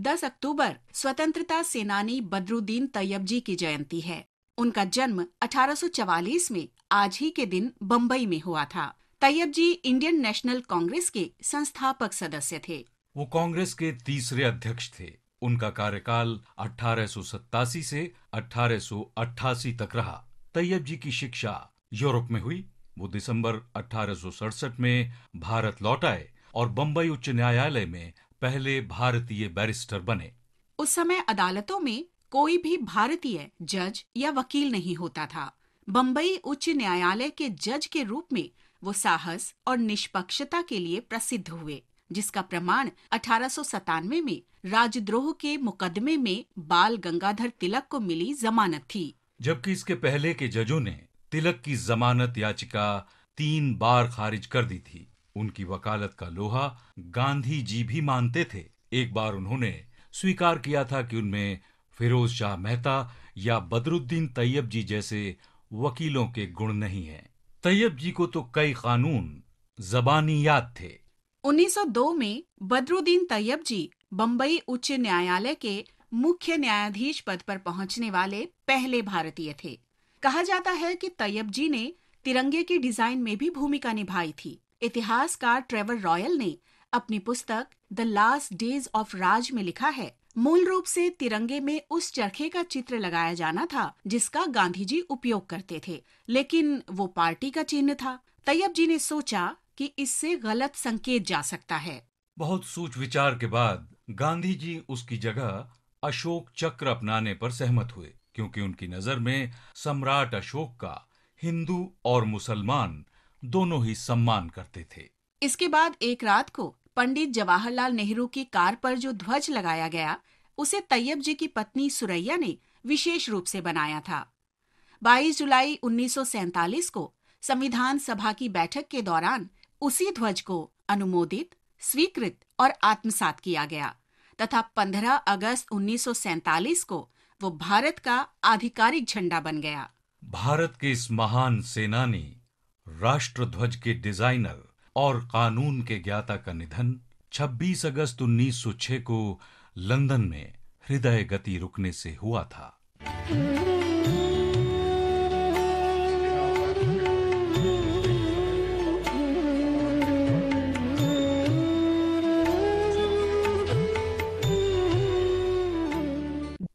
10 अक्टूबर स्वतंत्रता सेनानी बदरुद्दीन तैयबजी की जयंती है। उनका जन्म 1844 में आज ही के दिन बम्बई में हुआ था। तैयबजी इंडियन नेशनल कांग्रेस के संस्थापक सदस्य थे। वो कांग्रेस के तीसरे अध्यक्ष थे। उनका कार्यकाल 1887 से 1888 तक रहा। तैयब जी की शिक्षा यूरोप में हुई। वो दिसंबर 1867 में भारत लौट आए और बम्बई उच्च न्यायालय में पहले भारतीय बैरिस्टर बने। उस समय अदालतों में कोई भी भारतीय जज या वकील नहीं होता था। बम्बई उच्च न्यायालय के जज के रूप में वो साहस और निष्पक्षता के लिए प्रसिद्ध हुए, जिसका प्रमाण 1897 में राजद्रोह के मुकदमे में बाल गंगाधर तिलक को मिली जमानत थी। जबकि इसके पहले के जजों ने तिलक की जमानत याचिका 3 बार खारिज कर दी थी। उनकी वकालत का लोहा गांधी जी भी मानते थे। एक बार उन्होंने स्वीकार किया था कि उनमें फिरोज शाह मेहता या बदरुद्दीन तैयब जी जैसे वकीलों के गुण नहीं हैं। तैयब जी को तो कई कानून जबानी याद थे। 1902 में बदरुद्दीन तैयब जी बम्बई उच्च न्यायालय के मुख्य न्यायाधीश पद पर पहुंचने वाले पहले भारतीय थे। कहा जाता है कि तैयब जी ने तिरंगे की डिजाइन में भी भूमिका निभाई थी। इतिहासकार ट्रेवर रॉयल ने अपनी पुस्तक द लास्ट डेज ऑफ राज में लिखा है, मूल रूप से तिरंगे में उस चरखे का चित्र लगाया जाना था जिसका गांधी जी उपयोग करते थे, लेकिन वो पार्टी का चिन्ह था। तैयब जी ने सोचा कि इससे गलत संकेत जा सकता है। बहुत सोच विचार के बाद गांधी जी उसकी जगह अशोक चक्र अपनाने पर सहमत हुए, क्योंकि उनकी नजर में सम्राट अशोक का हिंदू और मुसलमान दोनों ही सम्मान करते थे। इसके बाद एक रात को पंडित जवाहरलाल नेहरू की कार पर जो ध्वज लगाया गया, उसे तैयब जी की पत्नी सुरैया ने विशेष रूप से बनाया था। 22 जुलाई 1947 को संविधान सभा की बैठक के दौरान उसी ध्वज को अनुमोदित, स्वीकृत और आत्मसात किया गया तथा 15 अगस्त 1947 को वो भारत का आधिकारिक झंडा बन गया। भारत के इस महान सेनानी, राष्ट्र ध्वज के डिजाइनर और कानून के ज्ञाता का निधन 26 अगस्त 1906 को लंदन में हृदय गति रुकने से हुआ था।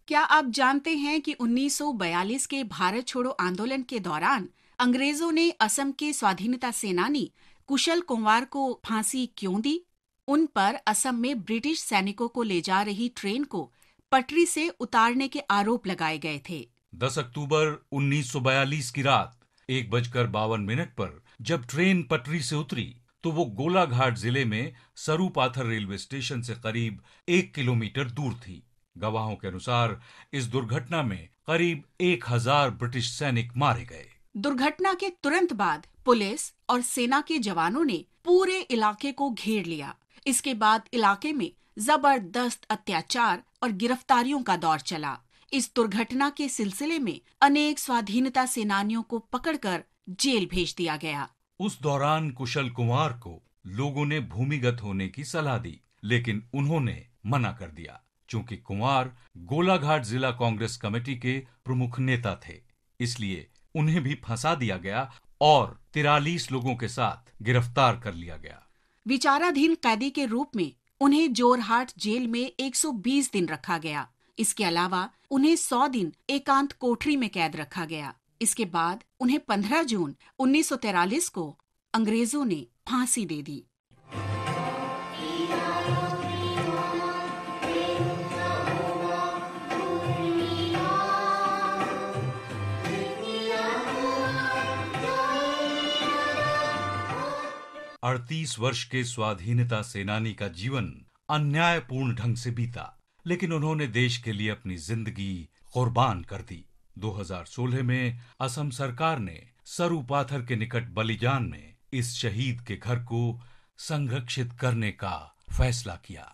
क्या आप जानते हैं कि 1942 के भारत छोड़ो आंदोलन के दौरान अंग्रेजों ने असम के स्वाधीनता सेनानी कुशल कुंवर को फांसी क्यों दी? उन पर असम में ब्रिटिश सैनिकों को ले जा रही ट्रेन को पटरी से उतारने के आरोप लगाए गए थे। 10 अक्टूबर 1942 की रात 1:52 पर जब ट्रेन पटरी से उतरी तो वो गोलाघाट जिले में सरूपाथर रेलवे स्टेशन से करीब 1 किलोमीटर दूर थी। गवाहों के अनुसार इस दुर्घटना में करीब 1000 ब्रिटिश सैनिक मारे गए। दुर्घटना के तुरंत बाद पुलिस और सेना के जवानों ने पूरे इलाके को घेर लिया। इसके बाद इलाके में जबरदस्त अत्याचार और गिरफ्तारियों का दौर चला। इस दुर्घटना के सिलसिले में अनेक स्वाधीनता सेनानियों को पकड़कर जेल भेज दिया गया। उस दौरान कुशल कुंवर को लोगों ने भूमिगत होने की सलाह दी, लेकिन उन्होंने मना कर दिया, चूंकि कुंवर गोलाघाट जिला कांग्रेस कमेटी के प्रमुख नेता थे। इसलिए उन्हें भी फंसा दिया गया और 43 लोगों के साथ गिरफ्तार कर लिया गया। विचाराधीन कैदी के रूप में उन्हें जोरहाट जेल में 120 दिन रखा गया। इसके अलावा उन्हें 100 दिन एकांत कोठरी में कैद रखा गया। इसके बाद उन्हें 15 जून 1943 को अंग्रेजों ने फांसी दे दी। अड़तीस वर्ष के स्वाधीनता सेनानी का जीवन अन्यायपूर्ण ढंग से बीता, लेकिन उन्होंने देश के लिए अपनी जिंदगी कुर्बान कर दी। 2016 में असम सरकार ने सरूपाथर के निकट बलिजान में इस शहीद के घर को संरक्षित करने का फैसला किया।